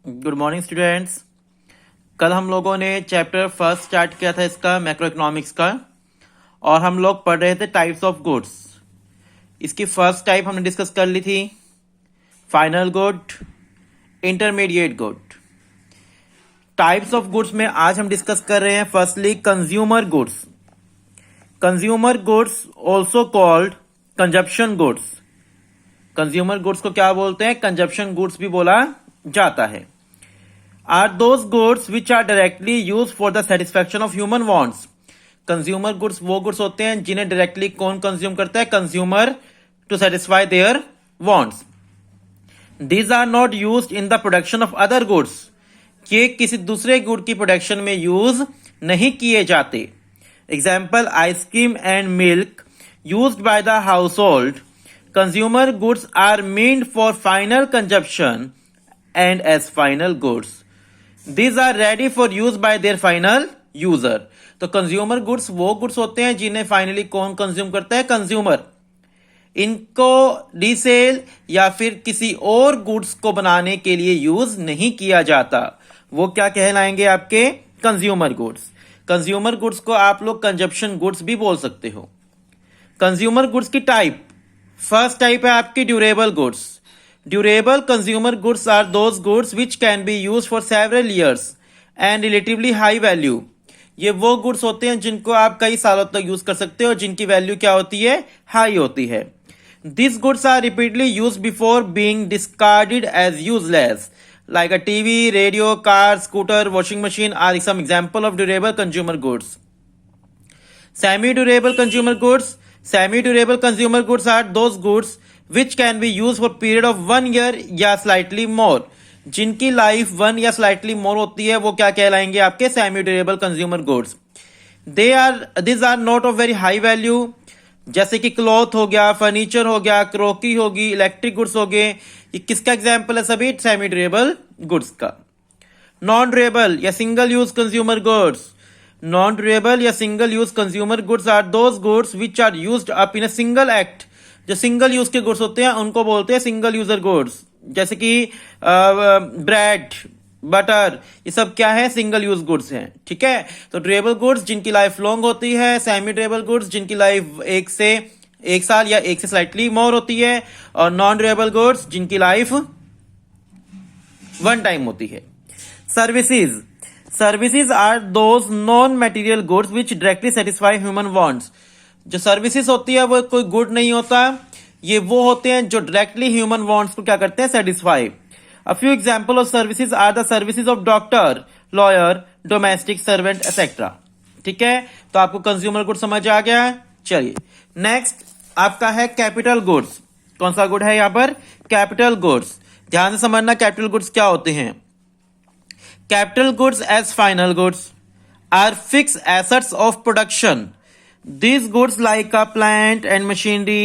Good morning students. कल हम लोगों ने चैप्टर फर्स्ट स्टार्ट किया था इसका मैक्रो इकोनॉमिक्स का, और हम लोग पढ़ रहे थे टाइप्स ऑफ गुड्स। इसकी फर्स्ट टाइप हमने डिस्कस कर ली थी, final good, intermediate good. Types of goods में आज हम डिस्कस कर रहे हैं firstly consumer goods. Consumer goods also called consumption goods. Consumer goods को क्या बोलते हैं? कंजप्शन गुड्स भी बोला जाता है। Are those goods which are directly use for the satisfaction of human wants. Consumer goods वो गुड्स होते हैं जिन्हें डायरेक्टली कौन कंज्यूम करता है? Consumer, to satisfy their wants. These are not used in the production of other goods. ये किसी दूसरे गुड की प्रोडक्शन में यूज नहीं किए जाते। Example, ice cream and milk used by the household. Consumer goods are meant for final consumption and as final goods. These are ready for use by their final user. तो consumer goods वो goods होते हैं जिन्हें finally कौन consume करता है? Consumer. इनको resale या फिर किसी और गुड्स को बनाने के लिए यूज नहीं किया जाता। वो क्या कहलाएंगे? आपके कंज्यूमर गुड्स। कंज्यूमर गुड्स को आप लोग कंजप्शन गुड्स भी बोल सकते हो। कंज्यूमर गुड्स की टाइप, फर्स्ट टाइप है आपकी durable goods. Durable consumer goods are those goods which can be used for several years and relatively high value. ये वो गुड्स होते हैं जिनको आप कई सालों तक यूज कर सकते हो, जिनकी वैल्यू क्या होती है? हाई होती है। These goods are repeatedly used before being discarded as useless. Like a TV, radio, car, scooter, washing machine are some example of durable consumer goods. Semi-durable consumer goods. Semi-durable consumer goods are those goods which can be used for period of 1 year या slightly more. जिनकी life 1 या slightly more होती है वो क्या कहलाएंगे? आपके semi durable consumer goods. these are not of very high value, जैसे कि क्लॉथ हो गया, फर्नीचर हो गया, क्रोकी होगी, इलेक्ट्रिक गुड्स हो गए। ये किसका एग्जाम्पल है? सभी सेमी ड्यूरेबल गुड्स का। नॉन ड्यूरेबल या single use consumer goods. Non durable या single use consumer goods are those goods which are used up in a single act. जो सिंगल यूज के गुड्स होते हैं उनको बोलते हैं सिंगल यूजर गुड्स। जैसे कि ब्रेड, बटर, ये सब क्या है? सिंगल यूज गुड्स हैं। ठीक है, तो ड्यूरेबल गुड्स जिनकी लाइफ लॉन्ग होती है, सेमी ड्यूरेबल गुड्स जिनकी लाइफ 1 साल या 1 से स्लाइटली मोर होती है, और नॉन ड्यूरेबल गुड्स जिनकी लाइफ 1 टाइम होती है। Services. Services are those non material goods which directly satisfy human wants. जो सर्विसेज होती है वो कोई गुड नहीं होता, ये वो होते हैं जो डायरेक्टली ह्यूमन वांट्स को क्या करते हैं? Satisfy. A few example of services are the services of doctor, lawyer, domestic servant etcetera. ठीक है, तो आपको कंज्यूमर गुड समझ आ गया। चलिए नेक्स्ट आपका है कैपिटल गुड्स। कौन सा गुड है यहां पर? Capital goods. ध्यान से समझना कैपिटल गुड्स क्या होते हैं। Capital goods as final goods are fix assets of production. These goods like a plant and machinery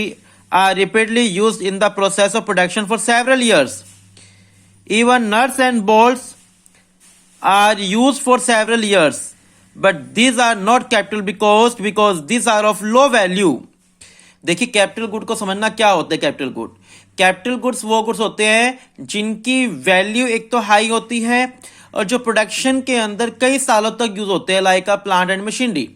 are repeatedly used in the process of production for several years. Even nuts and bolts are used for several years. But these are not capital because these are of low value. देखिए capital good को समझना क्या होता है। Capital good, capital goods वो goods होते हैं जिनकी वैल्यू एक तो हाई होती है और जो प्रोडक्शन के अंदर कई सालों तक यूज होते हैं, like a plant and machinery.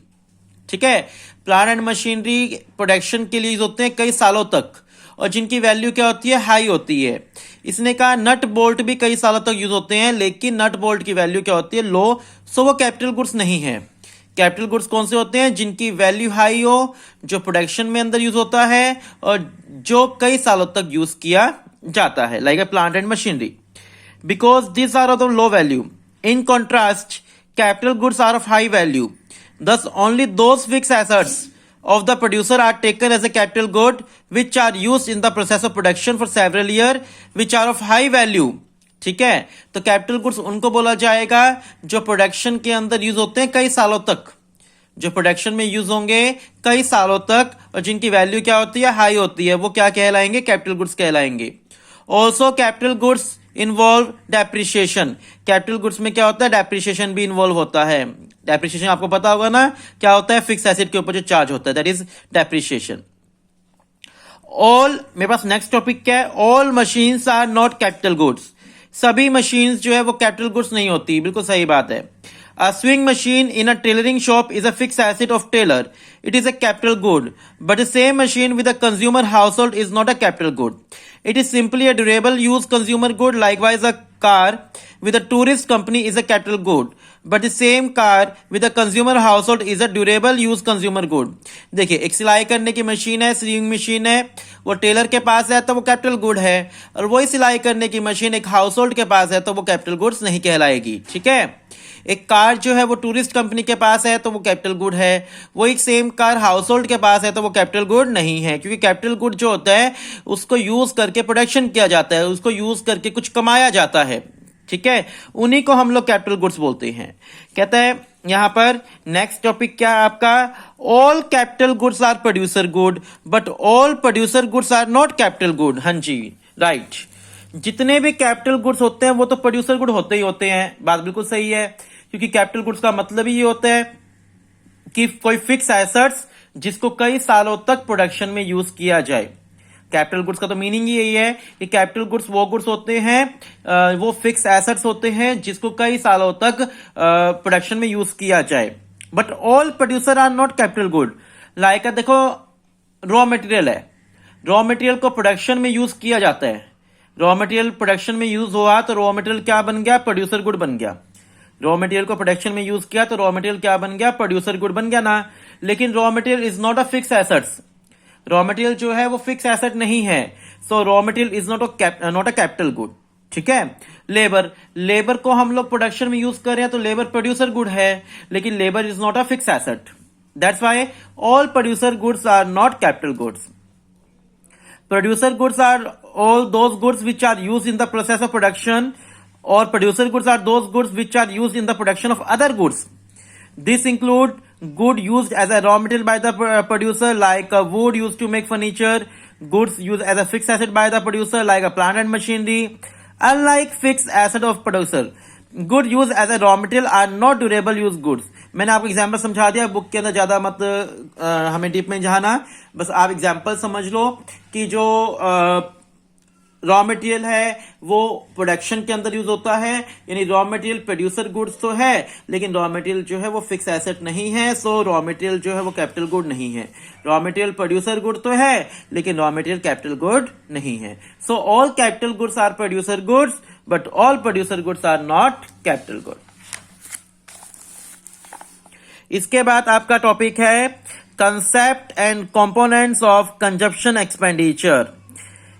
ठीक है, प्लांट एंड मशीनरी प्रोडक्शन के लिए यूज होते हैं कई सालों तक, और जिनकी वैल्यू क्या होती है? हाई होती है। इसने कहा नट बोल्ट भी कई सालों तक यूज होते हैं, लेकिन नट बोल्ट की वैल्यू क्या होती है? लो। सो वो कैपिटल गुड्स नहीं है। कैपिटल गुड्स कौन से होते हैं? जिनकी वैल्यू हाई हो, जो प्रोडक्शन में अंदर यूज होता है और जो कई सालों तक यूज किया जाता है, like a plant and machinery. Because this are of low value. In contrast capital goods are of high value. Thus, only those fixed assets of the producer are taken as a capital good which are used in the process of production for several years, which are of high value. ठीक है, तो capital goods उनको बोला जाएगा जो production के अंदर use होते हैं कई सालों तक, जो प्रोडक्शन में यूज होंगे कई सालों तक और जिनकी वैल्यू क्या होती है? हाई होती है। वो क्या कहलाएंगे? कैपिटल गुड्स कहलाएंगे। Also capital goods involve depreciation. Capital goods में क्या होता है? डेप्रिसिएशन भी इन्वॉल्व होता है। डेप्रिसिएशन आपको पता होगा ना क्या होता है? फिक्स एसेट के ऊपर जो चार्ज होता है, दैट इज डेप्रिसिएशन। ऑल, मेरे पास नेक्स्ट टॉपिक क्या है? All machines are not capital goods. सभी मशीन्स जो है वो कैपिटल गुड्स नहीं होती, बिल्कुल सही बात है। A sewing machine in a tailoring shop is a fixed asset of tailor. It is a capital good. But the same machine with a consumer household is not a capital good. It is simply a durable use consumer good. Likewise, a car with a tourist company is a capital good. But the same car with a consumer household is a durable use consumer good. देखिए, एक सिलाई करने की machine है, ceiling machine है, वो Taylor के पास है तो वो कैपिटल गुड है, और वही सिलाई करने की मशीन एक हाउस होल्ड के पास है तो वो कैपिटल गुड्स नहीं कहलाएगी। ठीक है। एक कार जो है वो टूरिस्ट कंपनी के पास है तो वो कैपिटल गुड है, वो एक सेम कार हाउस होल्ड के पास है तो वो कैपिटल गुड नहीं है, क्योंकि कैपिटल गुड जो होता है उसको यूज करके प्रोडक्शन किया जाता है, उसको यूज करके कुछ कमाया जाता है। ठीक है, उन्हीं को हम लोग कैपिटल गुड्स बोलते हैं। कहता है यहां पर नेक्स्ट टॉपिक क्या है आपका, all capital goods are producer good but all producer goods are not capital good. हाँ जी, राइट। जितने भी कैपिटल गुड्स होते हैं वो तो प्रोड्यूसर गुड होते ही होते हैं, बात बिल्कुल सही है, क्योंकि कैपिटल गुड्स का मतलब ही ये होता है कि कोई फिक्स एसेट्स जिसको कई सालों तक प्रोडक्शन में यूज किया जाए। कैपिटल गुड्स का तो मीनिंग ही यही है कि कैपिटल गुड्स वो गुड्स होते हैं, वो फिक्स एसेट्स होते हैं जिसको कई सालों तक प्रोडक्शन में यूज किया जाए। But all producer are not capital good. Like देखो, रॉ मटेरियल है, रॉ मटेरियल को प्रोडक्शन में यूज किया जाता है, रॉ मटेरियल प्रोडक्शन में यूज हुआ तो रॉ मटेरियल क्या बन गया, प्रोड्यूसर गुड बन गया। रॉ मटेरियल को प्रोडक्शन में यूज किया तो रॉ मटेरियल क्या बन गया, प्रोड्यूसर गुड बन गया ना। लेकिन raw material is not a fix assets, raw material जो है वो फिक्स एसेट नहीं है, सो raw material is not a capital good. ठीक है। लेबर को हम लोग प्रोडक्शन में यूज कर रहे हैं तो लेबर प्रोड्यूसर गुड है, लेकिन labour is not a fix asset. That's why all producer goods are not capital goods. Producer goods are all those goods which are used in the process of production, or producer goods are those goods which are used in the production of other goods. This include good used as a raw material by the producer, like wood used to make furniture, goods used as a fixed asset by the producer like a plant and machinery. Unlike fixed asset of producer, good used as a raw material are not durable use goods. मैंने आपको example समझा दिया, book के अंदर ज्यादा मत हमें deep में जाना, बस आप एग्जाम्पल समझ लो कि जो रॉ मटेरियल है वो प्रोडक्शन के अंदर यूज होता है, यानी रॉ मटेरियल प्रोड्यूसर गुड्स तो है लेकिन रॉ मटेरियल जो है वो फिक्स एसेट नहीं है, सो रॉ मटेरियल जो है वो कैपिटल गुड नहीं है। रॉ मटेरियल प्रोड्यूसर गुड तो है लेकिन रॉ मटेरियल कैपिटल गुड नहीं है। So all capital goods are producer goods but all producer goods are not capital good. इसके बाद आपका टॉपिक है concept and components of consumption expenditure.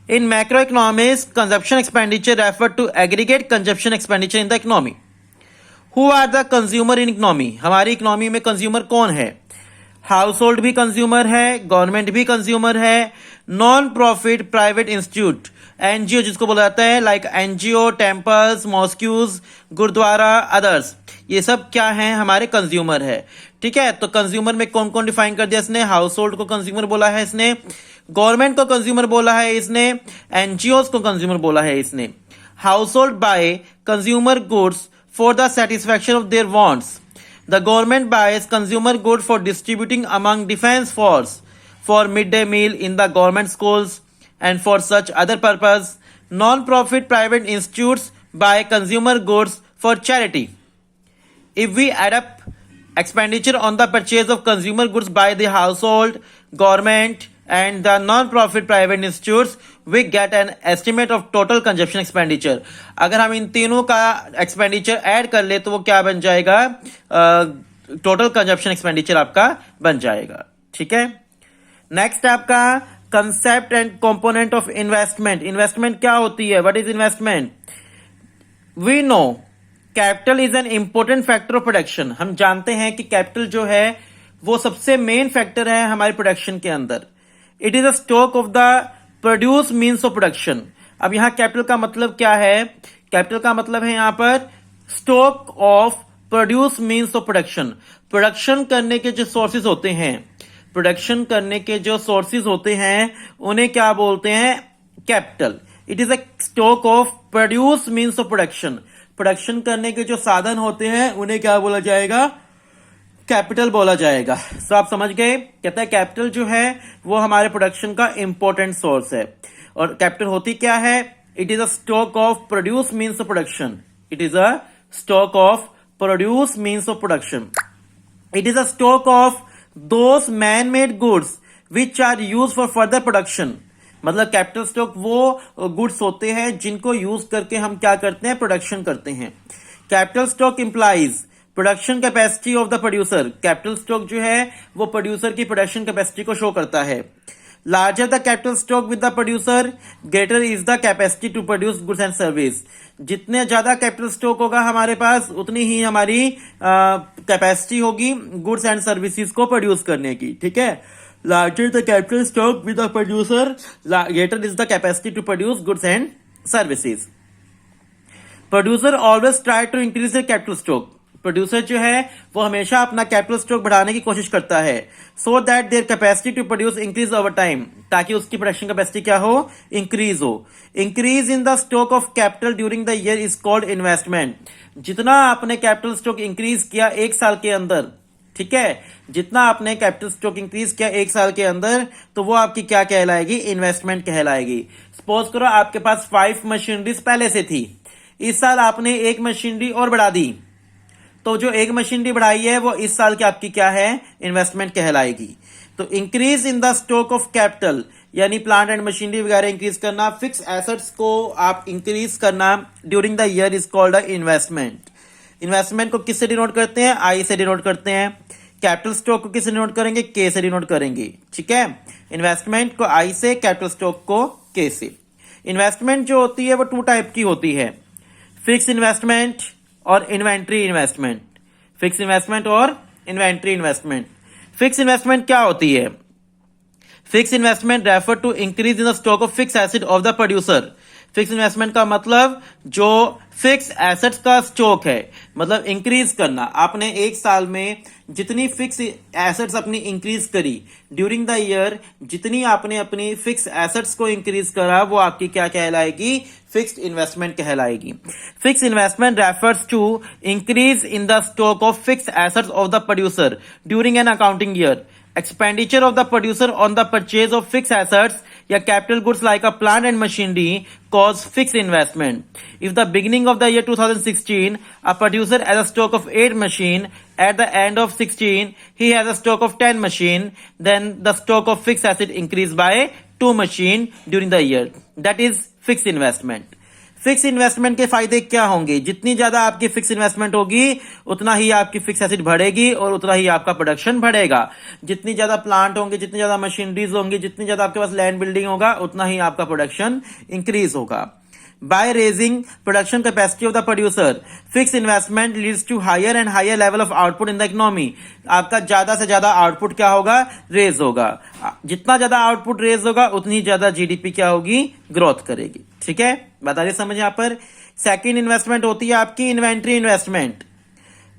In macroeconomics, consumption expenditure refer to aggregate consumption expenditure in the economy. Who are the consumer in economy? हमारी economy में consumer कौन है? Household भी consumer है, गवर्नमेंट भी consumer है, non profit private institute NGO जिसको बोला जाता है, like NGO, temples, mosques, gurdwara, others, ये सब क्या है, हमारे कंज्यूमर है। ठीक है, तो कंज्यूमर में कौन कौन डिफाइन कर दिया इसने? हाउस होल्ड को कंज्यूमर बोला है इसने, गवर्नमेंट को कंज्यूमर बोला है इसने, एनजीओ को कंज्यूमर बोला है इसने। House hold by consumer goods for the satisfaction of their wants. The government buys consumer goods for distributing among defense force, for midday meal in the government schools, and for such other purpose. Non-profit private institutes buy consumer goods for charity. If we add up expenditure on the purchase of consumer goods by the household, government, and the non-profit private institutes, we get an estimate of total consumption expenditure. अगर हम इन तीनों का expenditure add कर ले तो वो क्या बन जाएगा? टोटल कंजप्शन एक्सपेंडिचर आपका बन जाएगा। ठीक है, नेक्स्ट आपका concept and component of investment. Investment क्या होती है? What is investment? We know capital is an important factor of production. हम जानते हैं कि कैपिटल जो है वो सबसे मेन फैक्टर है हमारे प्रोडक्शन के अंदर। It is a stock of the produce means of production. अब यहां कैपिटल का मतलब क्या है? कैपिटल का मतलब है यहां पर stock of produce means of production. Production करने के जो सोर्सेज होते हैं, प्रोडक्शन करने के जो सोर्सेज होते हैं उन्हें क्या बोलते हैं? Capital. It is a stock of produce means of production. Production करने के जो साधन होते हैं उन्हें क्या बोला जाएगा? कैपिटल बोला जाएगा। सो आप समझ गए, कहता है कैपिटल जो है वो हमारे प्रोडक्शन का इंपॉर्टेंट सोर्स है। और कैपिटल होती क्या है? It is a stock of produce means of production. It is a stock of produce means of production. It is a stock of those man-made goods which are used for further production. मतलब capital stock वो goods होते हैं जिनको use करके हम क्या करते हैं, प्रोडक्शन करते हैं. Capital stock implies production capacity of the producer. Capital stock जो है वो प्रोड्यूसर की प्रोडक्शन कैपेसिटी को शो करता है. Larger the capital stock with the producer, greater is the capacity to produce goods and service. जितने ज्यादा कैपिटल स्टॉक होगा हमारे पास उतनी ही हमारी कैपेसिटी होगी गुड्स एंड सर्विसेज को प्रोड्यूस करने की. ठीक है. Larger the capital stock with the producer, greater is the capacity to produce goods and services. Producer always try to increase their capital stock. Producer जो है वो हमेशा अपना कैपिटल स्टॉक बढ़ाने की कोशिश करता है, so that their capacity to produce increase over time, ताकि उसकी प्रोडक्शन कैपेसिटी क्या हो, इंक्रीज हो. Increase in the stock of capital during the year is called investment. जितना आपने कैपिटल स्टॉक इंक्रीज किया एक साल के अंदर, ठीक है, जितना आपने कैपिटल स्टॉक इंक्रीज किया एक साल के अंदर, तो वो आपकी क्या कहलाएगी, इन्वेस्टमेंट कहलाएगी. सपोज करो आपके पास 5 मशीनरीज पहले से थी, इस साल आपने एक मशीनरी और बढ़ा दी, तो जो एक मशीनरी बढ़ाई है वो इस साल की आपकी क्या है, इन्वेस्टमेंट कहलाएगी. तो increase in the stock of capital यानी प्लांट एंड मशीनरी वगैरह इंक्रीज करना, फिक्स एसेट्स को आप इंक्रीज करना during the year is called a investment. Investment को किससे डिनोट करते हैं, आई से डिनोट करते हैं. कैपिटल स्टॉक को किससे डिनोट करेंगे, के से डिनोट करेंगे. ठीक है. इन्वेस्टमेंट को आई से, कैपिटल स्टॉक को के से. इन्वेस्टमेंट जो होती है वो 2 टाइप की होती है, फिक्स इन्वेस्टमेंट और इन्वेंट्री इन्वेस्टमेंट. फिक्स इन्वेस्टमेंट और इन्वेंट्री इन्वेस्टमेंट. फिक्स इन्वेस्टमेंट क्या होती है, fix investment refer to increase in the stock of fix asset of the producer. Fix investment का मतलब जो फिक्स एसेट्स का स्टॉक है, मतलब इंक्रीज करना. आपने एक साल में जितनी फिक्स एसेट्स अपनी इंक्रीज करी ड्यूरिंग द ईयर, जितनी आपने अपनी फिक्स एसेट्स को इंक्रीज करा, वो आपकी क्या कहलाएगी, फिक्स्ड इन्वेस्टमेंट कहलाएगी. Fixed investment refers to increase in the stock of fix assets of the producer during an accounting year. Expenditure of the producer on the purchase of fixed assets या capital goods like a plant and machinery cause fixed investment. If the beginning of the year 2016, a producer has a stock of 8 machine, at the end of 16, he has a stock of 10 machine, then the stock of fixed asset increased by 2 machine during the year. That is fixed investment. Fix investment के फायदे क्या होंगे, जितनी ज्यादा आपकी fix investment होगी उतना ही आपकी फिक्स एसेट बढ़ेगी और उतना ही आपका प्रोडक्शन बढ़ेगा. जितनी ज्यादा प्लांट होंगे, जितनी ज्यादा मशीनरीज होंगी, जितनी ज्यादा आपके पास लैंड बिल्डिंग होगा, उतना ही आपका प्रोडक्शन इंक्रीज होगा. By raising production capacity of the producer, fixed investment leads to higher and higher level of output in the economy. आपका ज्यादा से ज्यादा आउटपुट क्या होगा, रेज होगा. जितना ज्यादा आउटपुट रेज होगा उतनी ज्यादा जीडीपी क्या होगी, ग्रोथ करेगी. ठीक है, बता रहे समझ यहां पर. सेकेंड इन्वेस्टमेंट होती है आपकी inventory investment.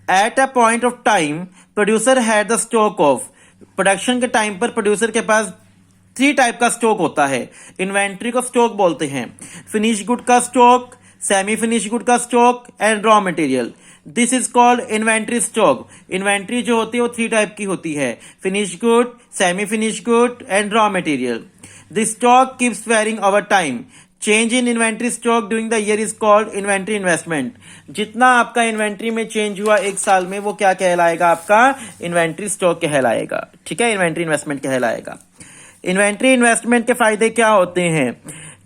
At a point of time producer had the stock of. Production के टाइम पर प्रोड्यूसर के पास 3 टाइप का स्टॉक होता है. इन्वेंट्री को स्टॉक बोलते हैं, फिनिश गुड का स्टॉक, सेमी फिनिश गुड का stock and raw material. This is called inventory stock. Inventory जो होती है वो 3 टाइप की होती है, finish good, semi finish good and raw material. This stock keeps varying over time. Change in inventory stock during the year is called inventory investment. जितना आपका inventory में चेंज हुआ एक साल में वो क्या कहलाएगा, आपका इन्वेंट्री स्टॉक कहलाएगा. ठीक है, इन्वेंट्री इन्वेस्टमेंट कहलाएगा. इन्वेंट्री इन्वेस्टमेंट के फायदे क्या होते हैं,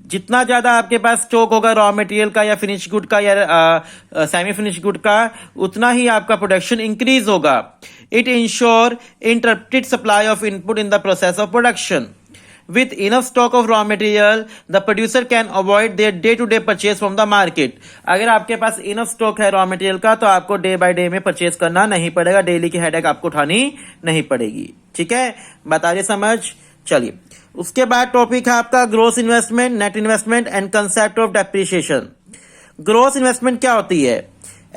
जितना ज्यादा आपके पास स्टॉक होगा रॉ मटेरियल का या फिनिश गुड का या सेमी फिनिश गुड का, उतना ही आपका प्रोडक्शन इंक्रीज होगा. It ensure interrupted supply of input in the process of production. With enough stock of raw material, the producer can avoid their day-to-day purchase from the market. अगर आपके पास enough stock है raw material का तो आपको day by day में purchase करना नहीं पड़ेगा, डेली की हेडेक आपको उठानी नहीं पड़ेगी. ठीक है, बताइए समझ. चलिए, उसके बाद टॉपिक है आपका gross investment, net investment and concept of depreciation. Gross investment क्या होती है,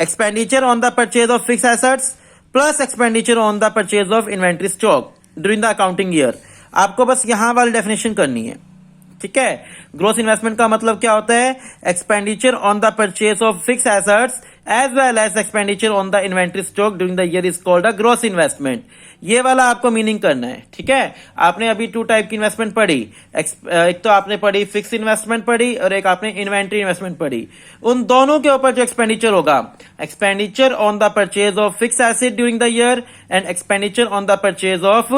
expenditure on the purchase of fix assets plus expenditure on the purchase of inventory stock during the accounting year. आपको बस यहां वाली डेफिनेशन करनी है. ठीक है, ग्रोस इन्वेस्टमेंट का मतलब क्या होता है, expenditure on the purchase of fix assets as well as expenditure on the inventory stock during the year is called a gross investment. ये वाला आपको मीनिंग करना है, ठीक है। आपने अभी 2 टाइप की इन्वेस्टमेंट पढ़ी, एक तो आपने पढ़ी फिक्स इन्वेस्टमेंट पढ़ी और एक आपने इन्वेंट्री इन्वेस्टमेंट पढ़ी। उन दोनों के ऊपर जो एक्सपेंडिचर होगा, expenditure on the purchase of fix asset during the year and expenditure on the purchase of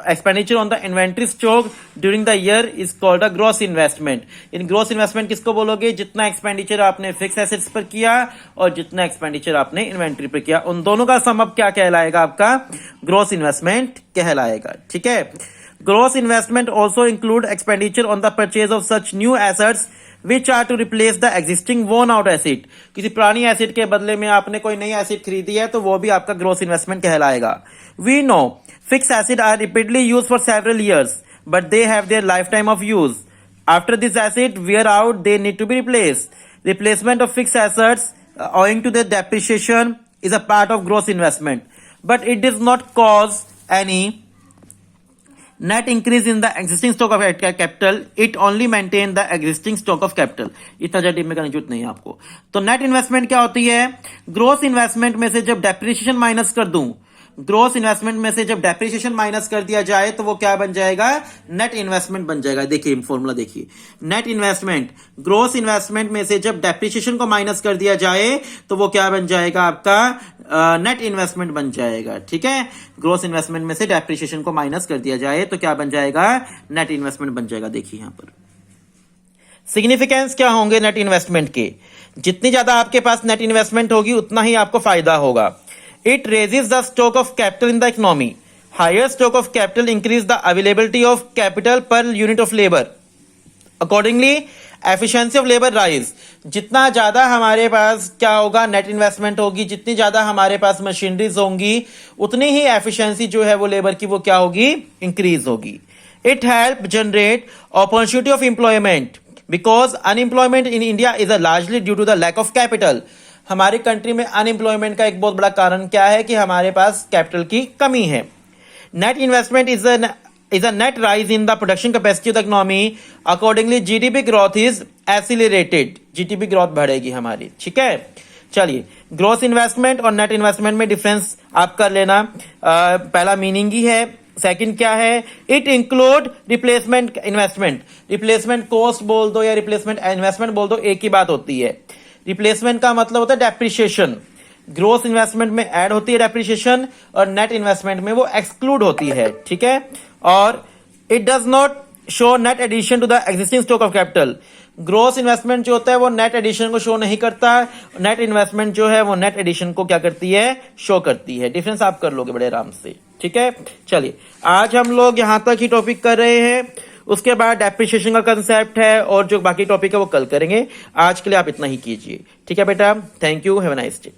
expenditure on the inventory stock during the year is called a gross investment. In gross investment किसको बोलोगे? जितना expenditure आपने fix assets पर किया और जितना expenditure आपने inventory पर किया, उन दोनों का सम अप क्या कहलाएगा? आपका ग्रॉस इन्वेस्टमेंट कहलाएगा, ठीक है। Gross investment also include expenditure on the purchase of such new assets which are to replace the existing worn out asset. किसी पुरानी एसेट के बदले में आपने कोई नई एसेट खरीदी है तो वो भी आपका ग्रॉस इन्वेस्टमेंट कहलाएगा। We know fix asset are repeatedly use for several years but they have their life time of use. After this asset wear out they need to be replaced. Replacement of fixed assets owing to their depreciation is a part of gross investment, but it does not cause any net increase in the existing stock of capital. It only maintain the existing stock of capital. इतना जटिल में करने की जरूरत नहीं है आपको। तो नेट इन्वेस्टमेंट क्या होती है? ग्रोस इन्वेस्टमेंट में से जब डेप्रिसिएशन माइनस कर दूं, ग्रोस इन्वेस्टमेंट में से जब डेप्रिसिएशन माइनस कर दिया जाए तो वो क्या बन जाएगा? नेट इन्वेस्टमेंट बन जाएगा। देखिए फॉर्मूला देखिए, नेट इन्वेस्टमेंट ग्रोस इन्वेस्टमेंट में से जब डेप्रिसिएशन को माइनस कर दिया जाए तो वो क्या बन जाएगा? आपका नेट इन्वेस्टमेंट बन जाएगा, ठीक है। ग्रोस इन्वेस्टमेंट में से डेप्रिसिएशन को माइनस कर दिया जाए तो क्या बन जाएगा? नेट इन्वेस्टमेंट बन जाएगा। देखिए यहां पर सिग्निफिकेंस क्या होंगे नेट इन्वेस्टमेंट के? जितनी ज्यादा आपके पास नेट इन्वेस्टमेंट होगी उतना ही आपको फायदा होगा। It raises the stock of capital in the economy. Higher stock of capital increase the availability of capital per unit of labor. Accordingly, efficiency of labor rise. जितना ज्यादा हमारे पास क्या होगा? नेट इन्वेस्टमेंट होगी, जितनी ज्यादा हमारे पास मशीनरीज होंगी उतनी ही एफिशिएंसी जो है वो लेबर की वो क्या होगी? इंक्रीज होगी। It help generate opportunity of employment because unemployment in India is largely due to the lack of capital. हमारी कंट्री में अनएम्प्लॉयमेंट का एक बहुत बड़ा कारण क्या है? कि हमारे पास कैपिटल की कमी है। Net investment is a net rise in the production capacity of the economy. Accordingly GDP growth is accelerated. GDP growth बढ़ेगी हमारी, ठीक है। चलिए ग्रोस इन्वेस्टमेंट और नेट इन्वेस्टमेंट में डिफरेंस आप कर लेना। पहला मीनिंग ही है। सेकंड क्या है? It include replacement investment. Replacement cost बोल दो या रिप्लेसमेंट इन्वेस्टमेंट बोल दो, एक ही बात होती है। रिप्लेसमेंट का मतलब होता है डेप्रिसिएशन। ग्रोस इन्वेस्टमेंट में ऐड होती है डेप्रिसिएशन और नेट इन्वेस्टमेंट में वो एक्सक्लूड होती है, ठीक है। और it does not show net addition to the existing stock of capital. Gross investment जो होता है वो नेट एडिशन को शो नहीं करता, नेट इन्वेस्टमेंट जो है वो नेट एडिशन को क्या करती है? शो करती है। डिफरेंस आप कर लोगे बड़े आराम से, ठीक है। चलिए आज हम लोग यहां तक ही टॉपिक कर रहे हैं, उसके बाद डेप्रिसिएशन का कंसेप्ट है और जो बाकी टॉपिक है वो कल करेंगे। आज के लिए आप इतना ही कीजिए, ठीक है बेटा। Thank you, have a nice day.